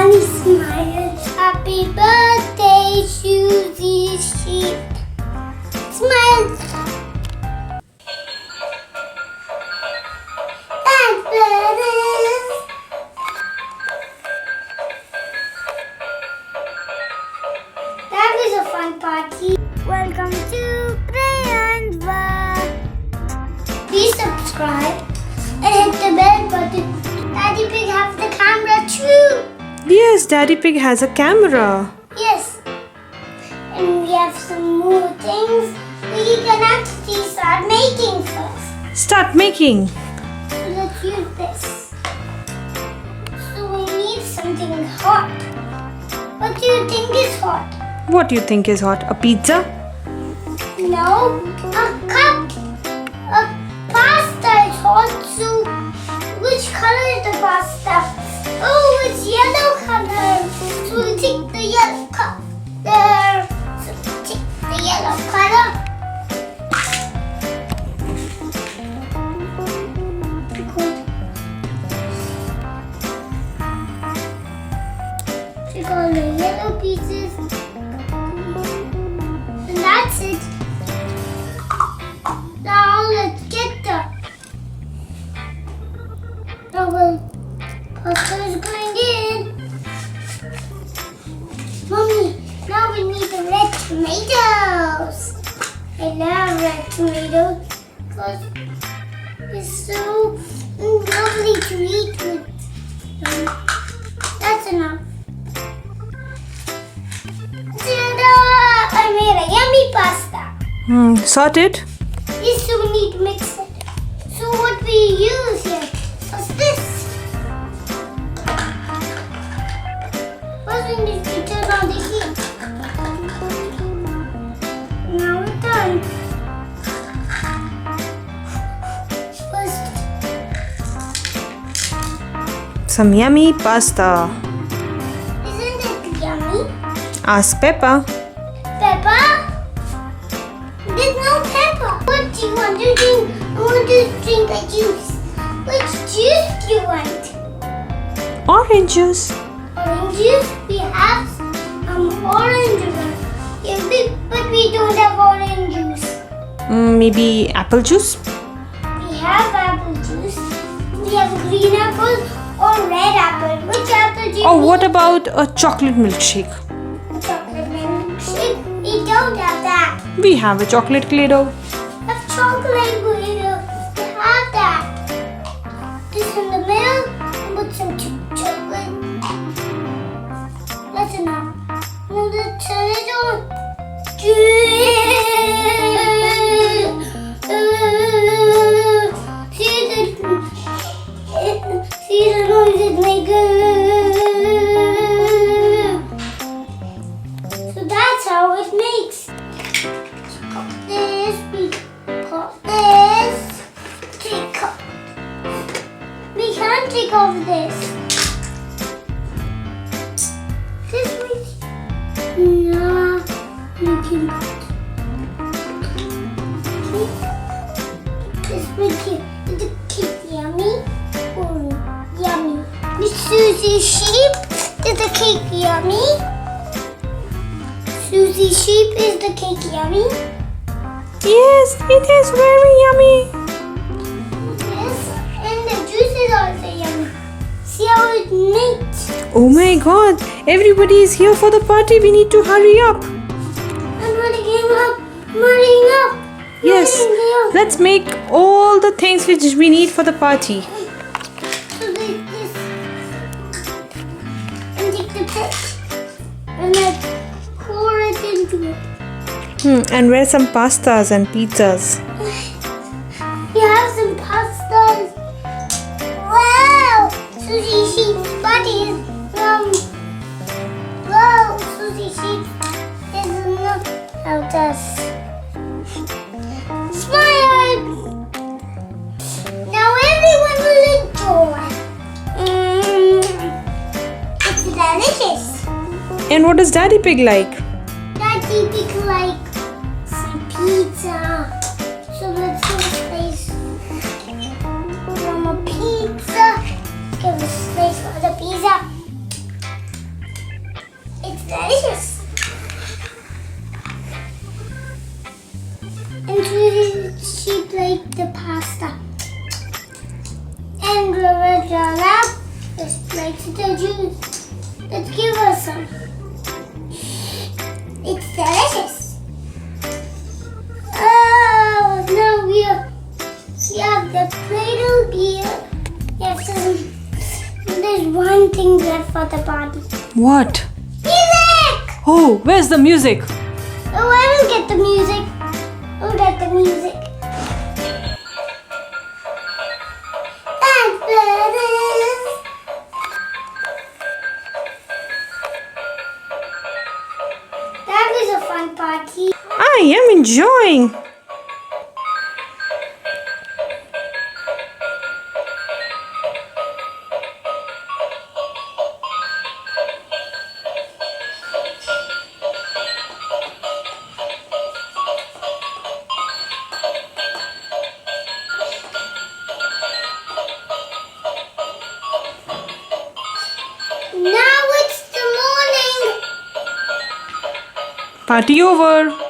Yummy smile. Happy birthday, Suzy sheep. Smile. Thanks, brothers. That was a fun party. Welcome to Prayan's world. Please subscribe and hit the bell button. Daddy Pig has the camera too. Yes, Daddy Pig has a camera. Yes. And we have some more things we can actually start making first. Start making. So let's use this. So we need something hot. What do you think is hot? What do you think is hot? A pizza? No, a cup. A pasta is hot. So which color is the pasta? Oh, it's yellow color. So we take the yellow cup there. So we take the yellow color. Take all the yellow pieces. And that's it. Now let's get the pasta is going in. Mommy, now we need the red tomatoes. I love red tomatoes because it's so lovely to eat with. That's enough. Ta-da! I made a yummy pasta. Sorted? Yes, so we need to mix it. So what we use here is this. First we need to turn on the heat. Now we're done. First, Some yummy pasta. isn't it yummy? Ask Peppa. Peppa? There's no pepper. What do you want to drink? I want to drink a juice. Which juice do you want? Orange juice. Orange juice? We have orange juice. Yeah, but we don't have orange juice. Maybe apple juice? We have apple juice. We have green apple or red apple. Which apple do you Or need? what about a chocolate milkshake? Chocolate milkshake? We don't have that. We have a chocolate Play-Doh. Have chocolate with it. We have that. This in the middle and put some chocolate. That's enough. Now let's turn it on. See the noise it makes. So that's how it makes. This, we got this. Take off. We can't take off this. This way. No, we can put. This way here. Is the cake yummy? Oh, yummy. Miss Suzy sheep, is the cake yummy? Suzy sheep, is the cake yummy? Yes, it is very yummy. Yes, and the juice is also yummy. See how it makes. Oh my god, everybody is here for the party. We need to hurry up. I'm running up. Running up. Yes, Running up. let's make all the things which we need for the party. So like this. And take the pit. And like pour it into it. And where's some pastas and pizzas? We have some pastas. Wow! Suzy sheep's body is wow! Suzy sheep is not helped us. Smile! Now everyone will enjoy. It's delicious. And what does Daddy Pig like? Daddy Pig like some pizza. So let's give a space from a pizza. Give a space for the pizza. it all up. Let's mix the juice. Let's give her some. It's delicious. Oh, now we have the Play-Doh beer. Yes, there's one thing left for the party. What? Music! Oh, where's the music? Oh, I will get the music. I'll get the music. That was a fun party. I am enjoying. Now it's the morning. Party over.